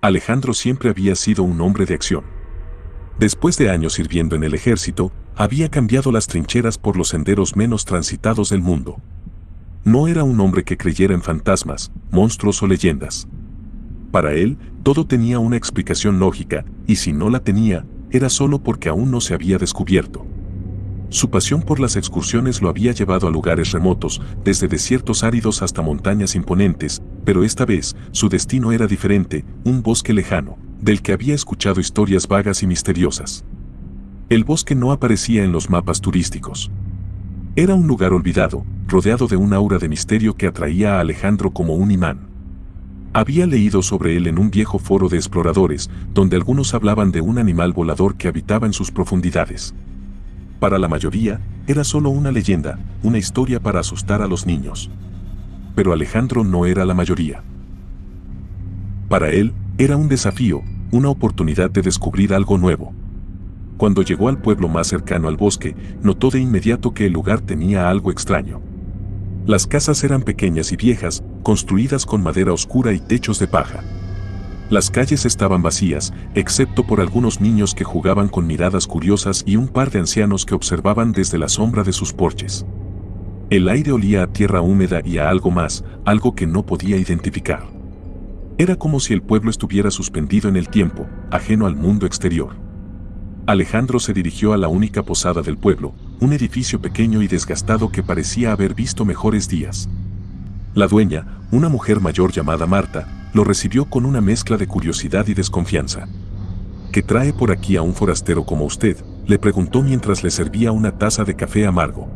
Alejandro siempre había sido un hombre de acción. Después de años sirviendo en el ejército, había cambiado las trincheras por los senderos menos transitados del mundo. No era un hombre que creyera en fantasmas, monstruos o leyendas. Para él, todo tenía una explicación lógica, y si no la tenía, era solo porque aún no se había descubierto. Su pasión por las excursiones lo había llevado a lugares remotos, desde desiertos áridos hasta montañas imponentes, pero esta vez, su destino era diferente, un bosque lejano, del que había escuchado historias vagas y misteriosas. El bosque no aparecía en los mapas turísticos. Era un lugar olvidado, rodeado de un aura de misterio que atraía a Alejandro como un imán. Había leído sobre él en un viejo foro de exploradores, donde algunos hablaban de un animal volador que habitaba en sus profundidades. Para la mayoría, era solo una leyenda, una historia para asustar a los niños. Pero Alejandro no era la mayoría. Para él, era un desafío, una oportunidad de descubrir algo nuevo. Cuando llegó al pueblo más cercano al bosque, notó de inmediato que el lugar tenía algo extraño. Las casas eran pequeñas y viejas, construidas con madera oscura y techos de paja. Las calles estaban vacías, excepto por algunos niños que jugaban con miradas curiosas y un par de ancianos que observaban desde la sombra de sus porches. El aire olía a tierra húmeda y a algo más, algo que no podía identificar. Era como si el pueblo estuviera suspendido en el tiempo, ajeno al mundo exterior. Alejandro se dirigió a la única posada del pueblo, un edificio pequeño y desgastado que parecía haber visto mejores días. La dueña, una mujer mayor llamada Marta, lo recibió con una mezcla de curiosidad y desconfianza. ¿Qué trae por aquí a un forastero como usted?, le preguntó mientras le servía una taza de café amargo.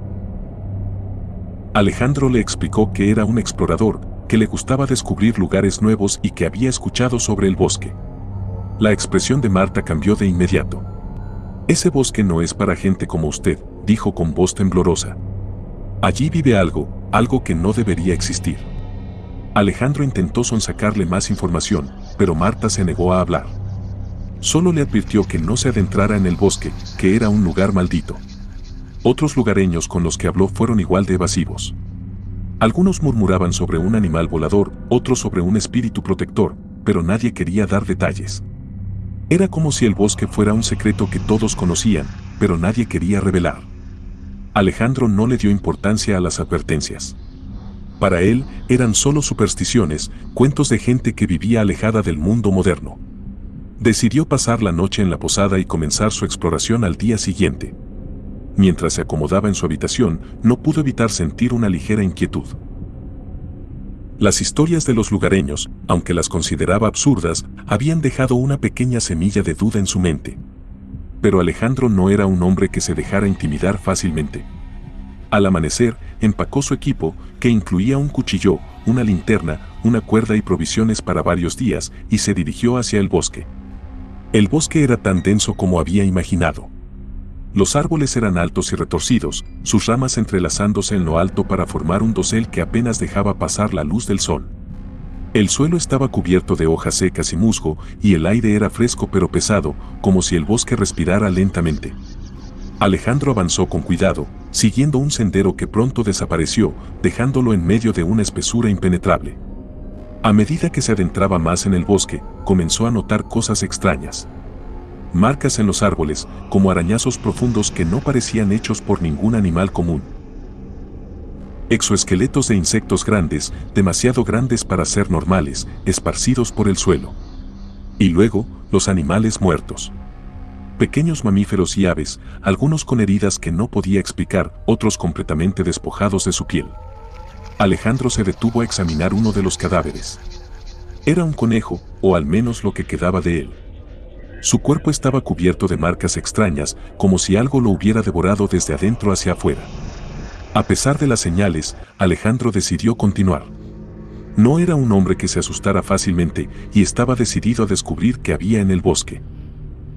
Alejandro le explicó que era un explorador, que le gustaba descubrir lugares nuevos y que había escuchado sobre el bosque. La expresión de Marta cambió de inmediato. Ese bosque no es para gente como usted, dijo con voz temblorosa. Allí vive algo, algo que no debería existir. Alejandro intentó sonsacarle más información, pero Marta se negó a hablar. Solo le advirtió que no se adentrara en el bosque, que era un lugar maldito. Otros lugareños con los que habló fueron igual de evasivos. Algunos murmuraban sobre un animal volador, otros sobre un espíritu protector, pero nadie quería dar detalles. Era como si el bosque fuera un secreto que todos conocían, pero nadie quería revelar. Alejandro no le dio importancia a las advertencias. Para él, eran solo supersticiones, cuentos de gente que vivía alejada del mundo moderno. Decidió pasar la noche en la posada y comenzar su exploración al día siguiente. Mientras se acomodaba en su habitación, no pudo evitar sentir una ligera inquietud. Las historias de los lugareños, aunque las consideraba absurdas, habían dejado una pequeña semilla de duda en su mente. Pero Alejandro no era un hombre que se dejara intimidar fácilmente. Al amanecer, empacó su equipo, que incluía un cuchillo, una linterna, una cuerda y provisiones para varios días, y se dirigió hacia el bosque. El bosque era tan denso como había imaginado. Los árboles eran altos y retorcidos, sus ramas entrelazándose en lo alto para formar un dosel que apenas dejaba pasar la luz del sol. El suelo estaba cubierto de hojas secas y musgo, y el aire era fresco pero pesado, como si el bosque respirara lentamente. Alejandro avanzó con cuidado, siguiendo un sendero que pronto desapareció, dejándolo en medio de una espesura impenetrable. A medida que se adentraba más en el bosque, comenzó a notar cosas extrañas. Marcas en los árboles, como arañazos profundos que no parecían hechos por ningún animal común. Exoesqueletos de insectos grandes, demasiado grandes para ser normales, esparcidos por el suelo. Y luego, los animales muertos. Pequeños mamíferos y aves, algunos con heridas que no podía explicar, otros completamente despojados de su piel. Alejandro se detuvo a examinar uno de los cadáveres. Era un conejo, o al menos lo que quedaba de él. Su cuerpo estaba cubierto de marcas extrañas, como si algo lo hubiera devorado desde adentro hacia afuera. A pesar de las señales, Alejandro decidió continuar. No era un hombre que se asustara fácilmente y estaba decidido a descubrir qué había en el bosque.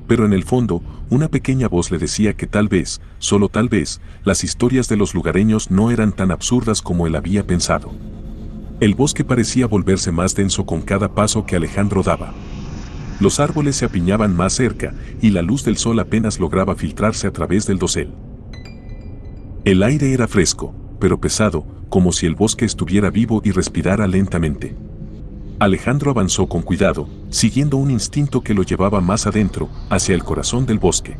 Pero en el fondo, una pequeña voz le decía que tal vez, solo tal vez, las historias de los lugareños no eran tan absurdas como él había pensado. El bosque parecía volverse más denso con cada paso que Alejandro daba. Los árboles se apiñaban más cerca y la luz del sol apenas lograba filtrarse a través del dosel. El aire era fresco, pero pesado, como si el bosque estuviera vivo y respirara lentamente. Alejandro avanzó con cuidado, siguiendo un instinto que lo llevaba más adentro, hacia el corazón del bosque.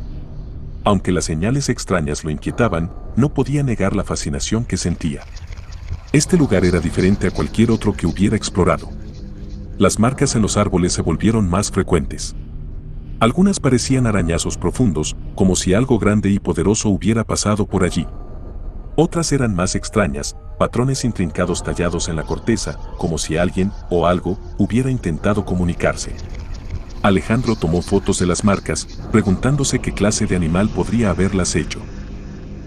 Aunque las señales extrañas lo inquietaban, no podía negar la fascinación que sentía. Este lugar era diferente a cualquier otro que hubiera explorado. Las marcas en los árboles se volvieron más frecuentes. Algunas parecían arañazos profundos, como si algo grande y poderoso hubiera pasado por allí. Otras eran más extrañas, patrones intrincados tallados en la corteza, como si alguien, o algo, hubiera intentado comunicarse. Alejandro tomó fotos de las marcas, preguntándose qué clase de animal podría haberlas hecho.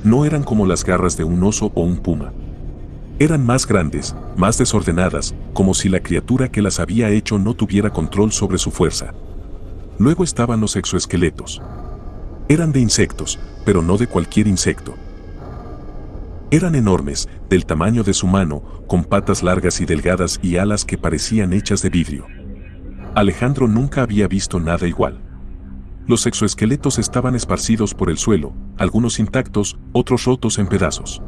No eran como las garras de un oso o un puma. Eran más grandes, más desordenadas, como si la criatura que las había hecho no tuviera control sobre su fuerza. Luego estaban los exoesqueletos. Eran de insectos, pero no de cualquier insecto. Eran enormes, del tamaño de su mano, con patas largas y delgadas y alas que parecían hechas de vidrio. Alejandro nunca había visto nada igual. Los exoesqueletos estaban esparcidos por el suelo, algunos intactos, otros rotos en pedazos.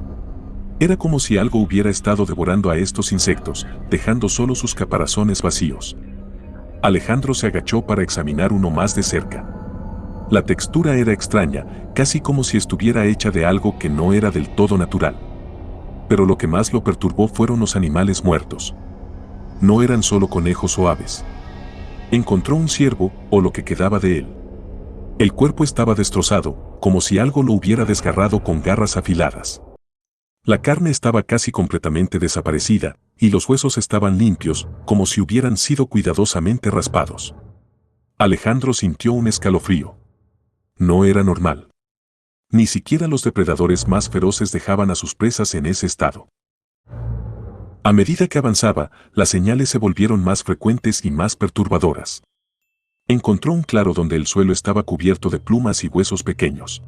Era como si algo hubiera estado devorando a estos insectos, dejando solo sus caparazones vacíos. Alejandro se agachó para examinar uno más de cerca. La textura era extraña, casi como si estuviera hecha de algo que no era del todo natural. Pero lo que más lo perturbó fueron los animales muertos. No eran solo conejos o aves. Encontró un ciervo, o lo que quedaba de él. El cuerpo estaba destrozado, como si algo lo hubiera desgarrado con garras afiladas. La carne estaba casi completamente desaparecida, y los huesos estaban limpios, como si hubieran sido cuidadosamente raspados. Alejandro sintió un escalofrío. No era normal. Ni siquiera los depredadores más feroces dejaban a sus presas en ese estado. A medida que avanzaba, las señales se volvieron más frecuentes y más perturbadoras. Encontró un claro donde el suelo estaba cubierto de plumas y huesos pequeños.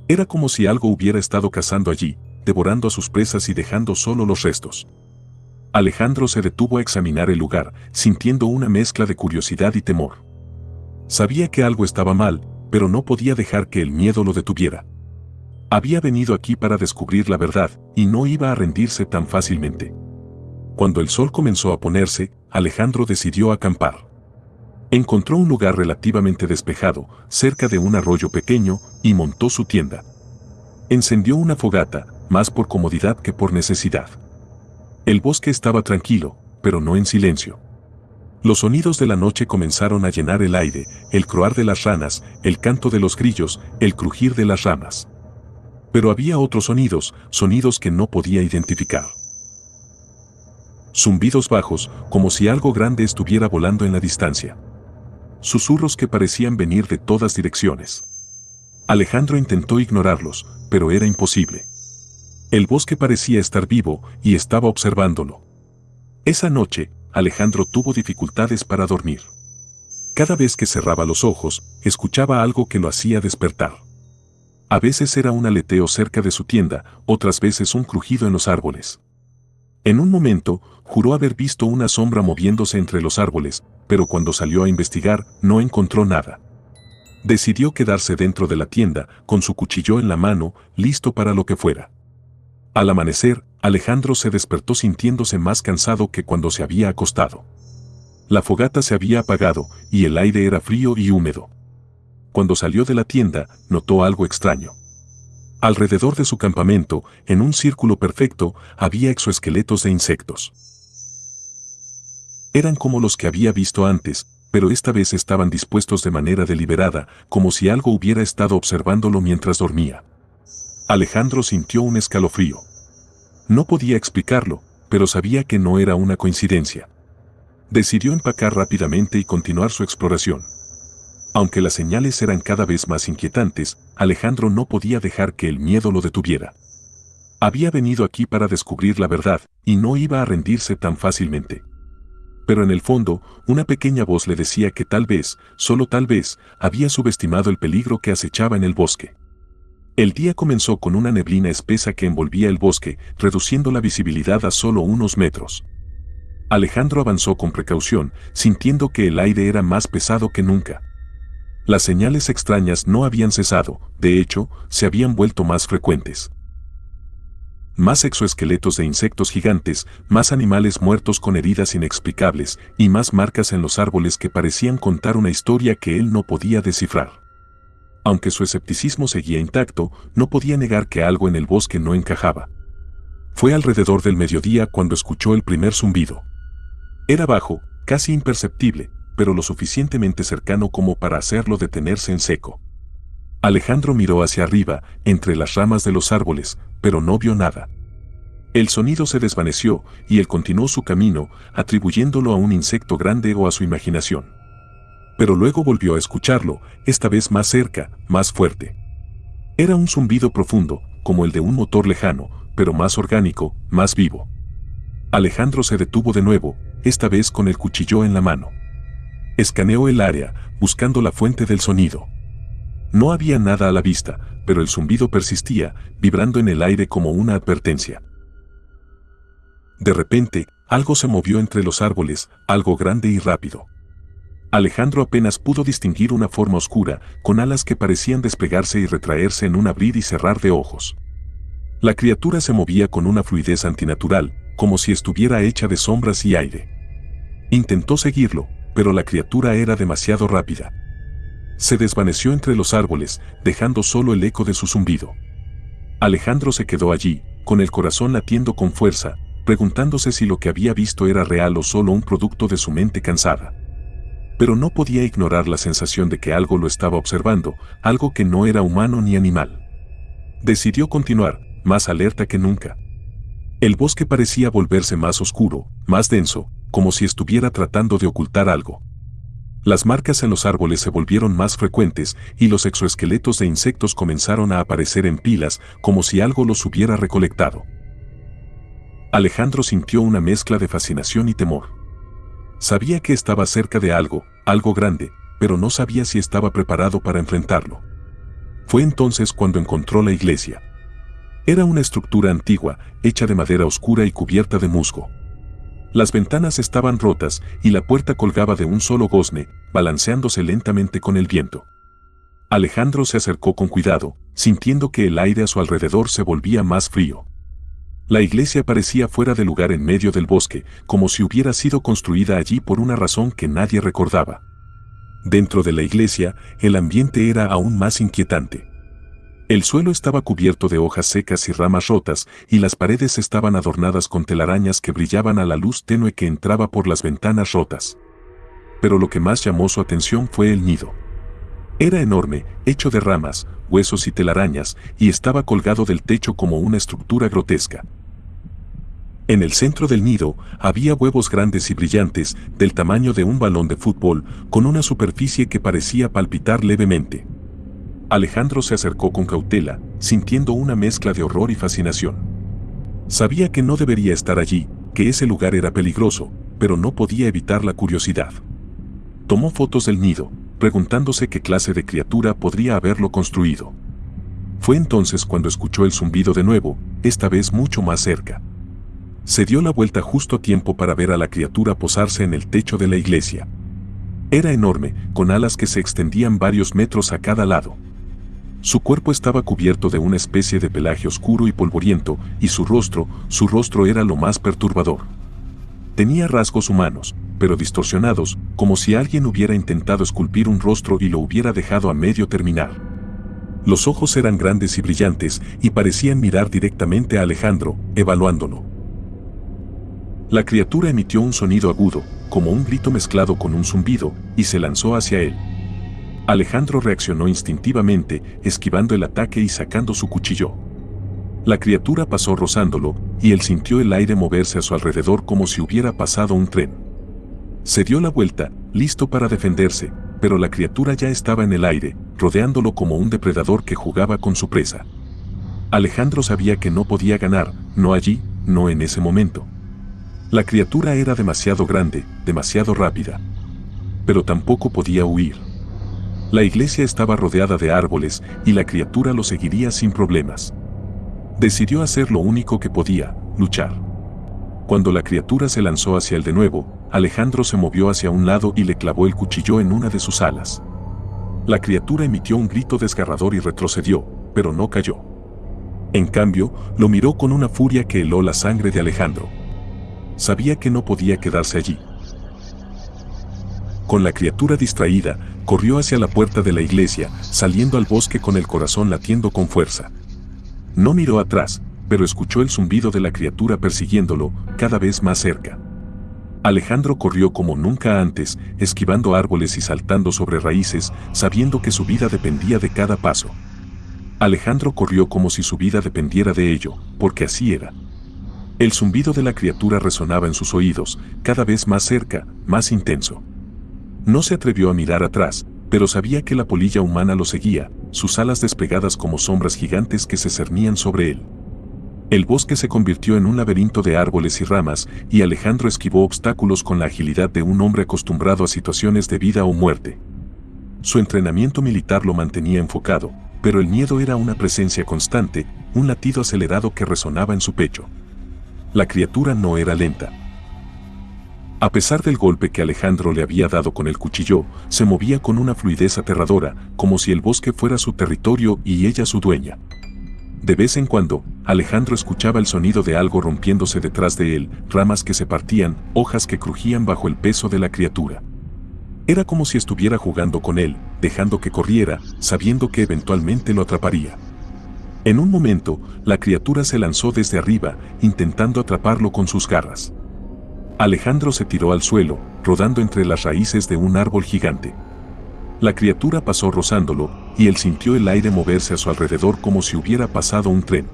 Era como si algo hubiera estado cazando allí, devorando a sus presas y dejando solo los restos. Alejandro se detuvo a examinar el lugar, sintiendo una mezcla de curiosidad y temor. Sabía que algo estaba mal, pero no podía dejar que el miedo lo detuviera. Había venido aquí para descubrir la verdad, y no iba a rendirse tan fácilmente. Cuando el sol comenzó a ponerse, Alejandro decidió acampar. Encontró un lugar relativamente despejado, cerca de un arroyo pequeño, y montó su tienda. Encendió una fogata, más por comodidad que por necesidad. El bosque estaba tranquilo, pero no en silencio. Los sonidos de la noche comenzaron a llenar el aire, el croar de las ranas, el canto de los grillos, el crujir de las ramas. Pero había otros sonidos, sonidos que no podía identificar. Zumbidos bajos, como si algo grande estuviera volando en la distancia. Susurros que parecían venir de todas direcciones. Alejandro intentó ignorarlos, pero era imposible. El bosque parecía estar vivo y estaba observándolo. Esa noche, Alejandro tuvo dificultades para dormir. Cada vez que cerraba los ojos, escuchaba algo que lo hacía despertar. A veces era un aleteo cerca de su tienda, otras veces un crujido en los árboles. En un momento, juró haber visto una sombra moviéndose entre los árboles, pero cuando salió a investigar, no encontró nada. Decidió quedarse dentro de la tienda, con su cuchillo en la mano, listo para lo que fuera. Al amanecer, Alejandro se despertó sintiéndose más cansado que cuando se había acostado. La fogata se había apagado, y el aire era frío y húmedo. Cuando salió de la tienda, notó algo extraño. Alrededor de su campamento, en un círculo perfecto, había exoesqueletos de insectos. Eran como los que había visto antes, pero esta vez estaban dispuestos de manera deliberada, como si algo hubiera estado observándolo mientras dormía. Alejandro sintió un escalofrío. No podía explicarlo, pero sabía que no era una coincidencia. Decidió empacar rápidamente y continuar su exploración. Aunque las señales eran cada vez más inquietantes, Alejandro no podía dejar que el miedo lo detuviera. Había venido aquí para descubrir la verdad, y no iba a rendirse tan fácilmente. Pero en el fondo, una pequeña voz le decía que tal vez, solo tal vez, había subestimado el peligro que acechaba en el bosque. El día comenzó con una neblina espesa que envolvía el bosque, reduciendo la visibilidad a solo unos metros. Alejandro avanzó con precaución, sintiendo que el aire era más pesado que nunca. Las señales extrañas no habían cesado, de hecho, se habían vuelto más frecuentes. Más exoesqueletos de insectos gigantes, más animales muertos con heridas inexplicables y más marcas en los árboles que parecían contar una historia que él no podía descifrar. Aunque su escepticismo seguía intacto, no podía negar que algo en el bosque no encajaba. Fue alrededor del mediodía cuando escuchó el primer zumbido. Era bajo, casi imperceptible, pero lo suficientemente cercano como para hacerlo detenerse en seco. Alejandro miró hacia arriba, entre las ramas de los árboles, pero no vio nada. El sonido se desvaneció y él continuó su camino, atribuyéndolo a un insecto grande o a su imaginación. Pero luego volvió a escucharlo, esta vez más cerca, más fuerte. Era un zumbido profundo, como el de un motor lejano, pero más orgánico, más vivo. Alejandro se detuvo de nuevo, esta vez con el cuchillo en la mano. Escaneó el área, buscando la fuente del sonido. No había nada a la vista, pero el zumbido persistía, vibrando en el aire como una advertencia. De repente, algo se movió entre los árboles, algo grande y rápido. Alejandro apenas pudo distinguir una forma oscura, con alas que parecían desplegarse y retraerse en un abrir y cerrar de ojos. La criatura se movía con una fluidez antinatural, como si estuviera hecha de sombras y aire. Intentó seguirlo, pero la criatura era demasiado rápida. Se desvaneció entre los árboles, dejando solo el eco de su zumbido. Alejandro se quedó allí, con el corazón latiendo con fuerza, preguntándose si lo que había visto era real o solo un producto de su mente cansada. Pero no podía ignorar la sensación de que algo lo estaba observando, algo que no era humano ni animal. Decidió continuar, más alerta que nunca. El bosque parecía volverse más oscuro, más denso, como si estuviera tratando de ocultar algo. Las marcas en los árboles se volvieron más frecuentes y los exoesqueletos de insectos comenzaron a aparecer en pilas, como si algo los hubiera recolectado. Alejandro sintió una mezcla de fascinación y temor. Sabía que estaba cerca de algo, algo grande, pero no sabía si estaba preparado para enfrentarlo. Fue entonces cuando encontró la iglesia. Era una estructura antigua, hecha de madera oscura y cubierta de musgo. Las ventanas estaban rotas y la puerta colgaba de un solo gozne, balanceándose lentamente con el viento. Alejandro se acercó con cuidado, sintiendo que el aire a su alrededor se volvía más frío. La iglesia parecía fuera de lugar en medio del bosque, como si hubiera sido construida allí por una razón que nadie recordaba. Dentro de la iglesia, el ambiente era aún más inquietante. El suelo estaba cubierto de hojas secas y ramas rotas, y las paredes estaban adornadas con telarañas que brillaban a la luz tenue que entraba por las ventanas rotas. Pero lo que más llamó su atención fue el nido. Era enorme, hecho de ramas, huesos y telarañas, y estaba colgado del techo como una estructura grotesca. En el centro del nido había huevos grandes y brillantes, del tamaño de un balón de fútbol, con una superficie que parecía palpitar levemente. Alejandro se acercó con cautela, sintiendo una mezcla de horror y fascinación. Sabía que no debería estar allí, que ese lugar era peligroso, pero no podía evitar la curiosidad. Tomó fotos del nido, preguntándose qué clase de criatura podría haberlo construido. Fue entonces cuando escuchó el zumbido de nuevo, esta vez mucho más cerca. Se dio la vuelta justo a tiempo para ver a la criatura posarse en el techo de la iglesia. Era enorme, con alas que se extendían varios metros a cada lado. Su cuerpo estaba cubierto de una especie de pelaje oscuro y polvoriento, y su rostro era lo más perturbador. Tenía rasgos humanos, pero distorsionados, como si alguien hubiera intentado esculpir un rostro y lo hubiera dejado a medio terminar. Los ojos eran grandes y brillantes, y parecían mirar directamente a Alejandro, evaluándolo. La criatura emitió un sonido agudo, como un grito mezclado con un zumbido, y se lanzó hacia él. Alejandro reaccionó instintivamente, esquivando el ataque y sacando su cuchillo. La criatura pasó rozándolo, y él sintió el aire moverse a su alrededor como si hubiera pasado un tren. Se dio la vuelta, listo para defenderse, pero la criatura ya estaba en el aire, rodeándolo como un depredador que jugaba con su presa. Alejandro sabía que no podía ganar, no allí, no en ese momento. La criatura era demasiado grande, demasiado rápida. Pero tampoco podía huir. La iglesia estaba rodeada de árboles y la criatura lo seguiría sin problemas. Decidió hacer lo único que podía, luchar. Cuando la criatura se lanzó hacia él de nuevo, Alejandro se movió hacia un lado y le clavó el cuchillo en una de sus alas. La criatura emitió un grito desgarrador y retrocedió, pero no cayó. En cambio, lo miró con una furia que heló la sangre de Alejandro. Sabía que no podía quedarse allí. Con la criatura distraída, corrió hacia la puerta de la iglesia, saliendo al bosque con el corazón latiendo con fuerza. No miró atrás, pero escuchó el zumbido de la criatura persiguiéndolo, cada vez más cerca. Alejandro corrió como nunca antes, esquivando árboles y saltando sobre raíces, sabiendo que su vida dependía de cada paso. Alejandro corrió como si su vida dependiera de ello, porque así era. El zumbido de la criatura resonaba en sus oídos, cada vez más cerca, más intenso. No se atrevió a mirar atrás, pero sabía que la polilla humana lo seguía, sus alas desplegadas como sombras gigantes que se cernían sobre él. El bosque se convirtió en un laberinto de árboles y ramas, y Alejandro esquivó obstáculos con la agilidad de un hombre acostumbrado a situaciones de vida o muerte. Su entrenamiento militar lo mantenía enfocado, pero el miedo era una presencia constante, un latido acelerado que resonaba en su pecho. La criatura no era lenta. A pesar del golpe que Alejandro le había dado con el cuchillo, se movía con una fluidez aterradora, como si el bosque fuera su territorio y ella su dueña. De vez en cuando, Alejandro escuchaba el sonido de algo rompiéndose detrás de él, ramas que se partían, hojas que crujían bajo el peso de la criatura. Era como si estuviera jugando con él, dejando que corriera, sabiendo que eventualmente lo atraparía. En un momento, la criatura se lanzó desde arriba, intentando atraparlo con sus garras. Alejandro se tiró al suelo, rodando entre las raíces de un árbol gigante. La criatura pasó rozándolo, y él sintió el aire moverse a su alrededor como si hubiera pasado un tren.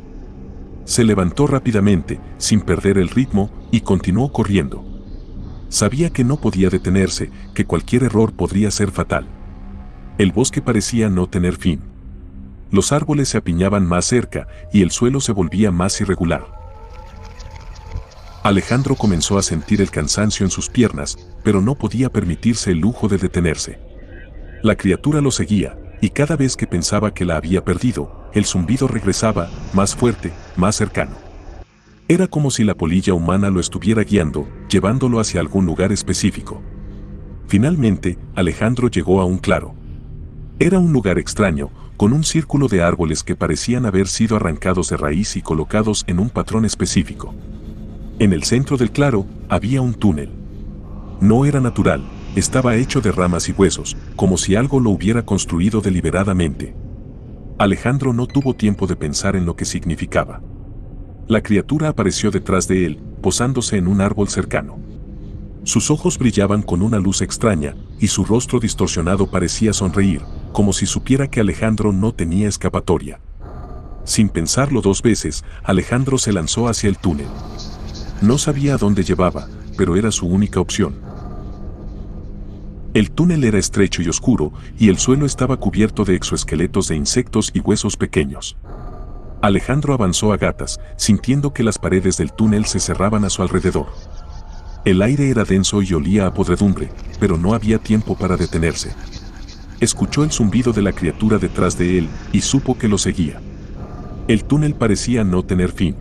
Se levantó rápidamente, sin perder el ritmo, y continuó corriendo. Sabía que no podía detenerse, que cualquier error podría ser fatal. El bosque parecía no tener fin. Los árboles se apiñaban más cerca, y el suelo se volvía más irregular. Alejandro comenzó a sentir el cansancio en sus piernas, pero no podía permitirse el lujo de detenerse. La criatura lo seguía, y cada vez que pensaba que la había perdido, el zumbido regresaba, más fuerte, más cercano. Era como si la polilla humana lo estuviera guiando, llevándolo hacia algún lugar específico. Finalmente, Alejandro llegó a un claro. Era un lugar extraño, con un círculo de árboles que parecían haber sido arrancados de raíz y colocados en un patrón específico. En el centro del claro, había un túnel. No era natural, estaba hecho de ramas y huesos, como si algo lo hubiera construido deliberadamente. Alejandro no tuvo tiempo de pensar en lo que significaba. La criatura apareció detrás de él, posándose en un árbol cercano. Sus ojos brillaban con una luz extraña, y su rostro distorsionado parecía sonreír, como si supiera que Alejandro no tenía escapatoria. Sin pensarlo dos veces, Alejandro se lanzó hacia el túnel. No sabía a dónde llevaba, pero era su única opción. El túnel era estrecho y oscuro, y el suelo estaba cubierto de exoesqueletos de insectos y huesos pequeños. Alejandro avanzó a gatas, sintiendo que las paredes del túnel se cerraban a su alrededor. El aire era denso y olía a podredumbre, pero no había tiempo para detenerse. Escuchó el zumbido de la criatura detrás de él, y supo que lo seguía. El túnel parecía no tener fin.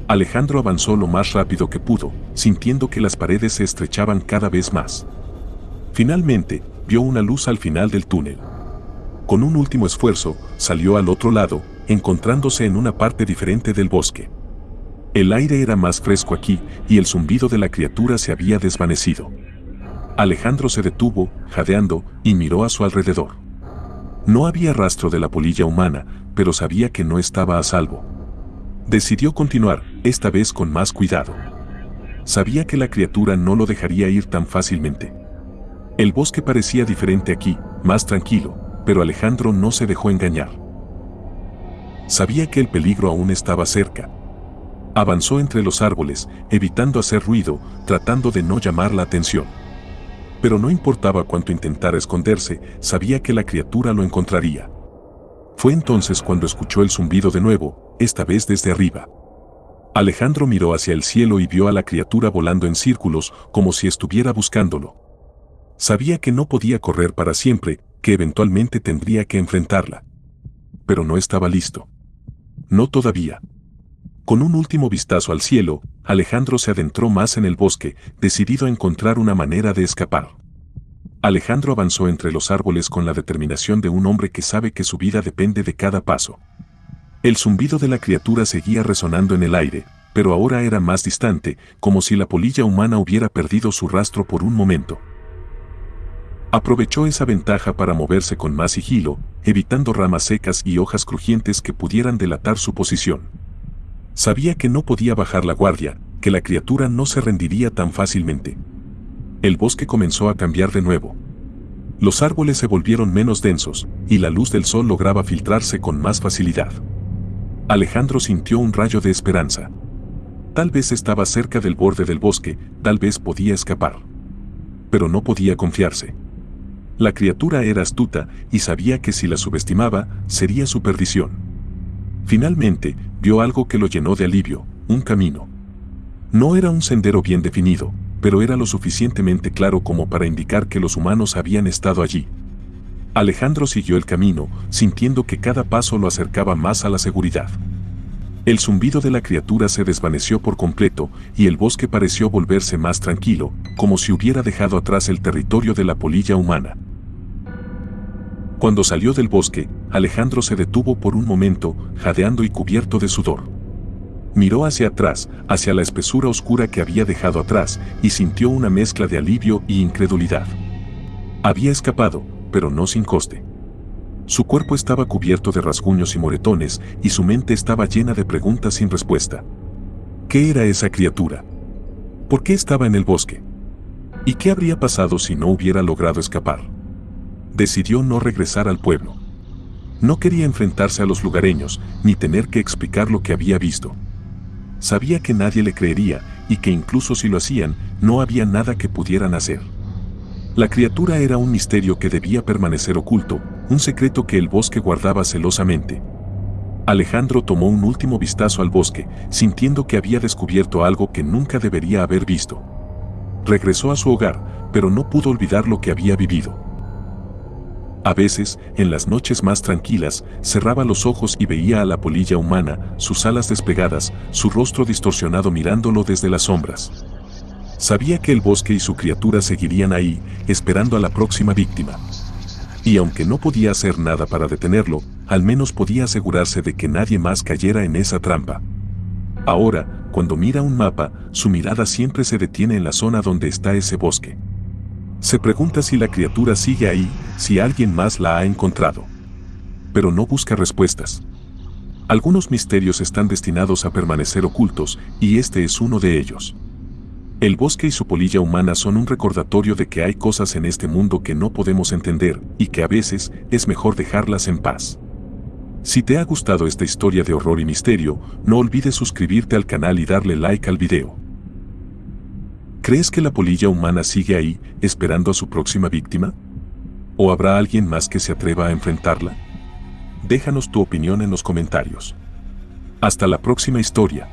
Alejandro avanzó lo más rápido que pudo, sintiendo que las paredes se estrechaban cada vez más. Finalmente, vio una luz al final del túnel. Con un último esfuerzo, salió al otro lado, encontrándose en una parte diferente del bosque. El aire era más fresco aquí, y el zumbido de la criatura se había desvanecido. Alejandro se detuvo, jadeando, y miró a su alrededor. No había rastro de la polilla humana, pero sabía que no estaba a salvo. Decidió continuar, esta vez con más cuidado. Sabía que la criatura no lo dejaría ir tan fácilmente. El bosque parecía diferente aquí, más tranquilo, pero Alejandro no se dejó engañar. Sabía que el peligro aún estaba cerca. Avanzó entre los árboles, evitando hacer ruido, tratando de no llamar la atención. Pero no importaba cuánto intentara esconderse, sabía que la criatura lo encontraría. Fue entonces cuando escuchó el zumbido de nuevo, esta vez desde arriba. Alejandro miró hacia el cielo y vio a la criatura volando en círculos, como si estuviera buscándolo. Sabía que no podía correr para siempre, que eventualmente tendría que enfrentarla. Pero no estaba listo. No todavía. Con un último vistazo al cielo, Alejandro se adentró más en el bosque, decidido a encontrar una manera de escapar. Alejandro avanzó entre los árboles con la determinación de un hombre que sabe que su vida depende de cada paso. El zumbido de la criatura seguía resonando en el aire, pero ahora era más distante, como si la polilla humana hubiera perdido su rastro por un momento. Aprovechó esa ventaja para moverse con más sigilo, evitando ramas secas y hojas crujientes que pudieran delatar su posición. Sabía que no podía bajar la guardia, que la criatura no se rendiría tan fácilmente. El bosque comenzó a cambiar de nuevo. Los árboles se volvieron menos densos, y la luz del sol lograba filtrarse con más facilidad. Alejandro sintió un rayo de esperanza. Tal vez estaba cerca del borde del bosque, tal vez podía escapar. Pero no podía confiarse. La criatura era astuta y sabía que si la subestimaba, sería su perdición. Finalmente, vio algo que lo llenó de alivio, un camino. No era un sendero bien definido, pero era lo suficientemente claro como para indicar que los humanos habían estado allí. Alejandro siguió el camino, sintiendo que cada paso lo acercaba más a la seguridad. El zumbido de la criatura se desvaneció por completo y el bosque pareció volverse más tranquilo, como si hubiera dejado atrás el territorio de la polilla humana. Cuando salió del bosque, Alejandro se detuvo por un momento, jadeando y cubierto de sudor. Miró hacia atrás, hacia la espesura oscura que había dejado atrás, y sintió una mezcla de alivio y incredulidad. Había escapado, pero no sin coste. Su cuerpo estaba cubierto de rasguños y moretones, y su mente estaba llena de preguntas sin respuesta. ¿Qué era esa criatura? ¿Por qué estaba en el bosque? ¿Y qué habría pasado si no hubiera logrado escapar? Decidió no regresar al pueblo. No quería enfrentarse a los lugareños, ni tener que explicar lo que había visto. Sabía que nadie le creería, y que incluso si lo hacían, no había nada que pudieran hacer. La criatura era un misterio que debía permanecer oculto, un secreto que el bosque guardaba celosamente. Alejandro tomó un último vistazo al bosque, sintiendo que había descubierto algo que nunca debería haber visto. Regresó a su hogar, pero no pudo olvidar lo que había vivido. A veces, en las noches más tranquilas, cerraba los ojos y veía a la polilla humana, sus alas desplegadas, su rostro distorsionado mirándolo desde las sombras. Sabía que el bosque y su criatura seguirían ahí, esperando a la próxima víctima. Y aunque no podía hacer nada para detenerlo, al menos podía asegurarse de que nadie más cayera en esa trampa. Ahora, cuando mira un mapa, su mirada siempre se detiene en la zona donde está ese bosque. Se pregunta si la criatura sigue ahí, si alguien más la ha encontrado. Pero no busca respuestas. Algunos misterios están destinados a permanecer ocultos, y este es uno de ellos. El bosque y su polilla humana son un recordatorio de que hay cosas en este mundo que no podemos entender, y que a veces es mejor dejarlas en paz. Si te ha gustado esta historia de horror y misterio, no olvides suscribirte al canal y darle like al video. ¿Crees que la polilla humana sigue ahí, esperando a su próxima víctima? ¿O habrá alguien más que se atreva a enfrentarla? Déjanos tu opinión en los comentarios. Hasta la próxima historia.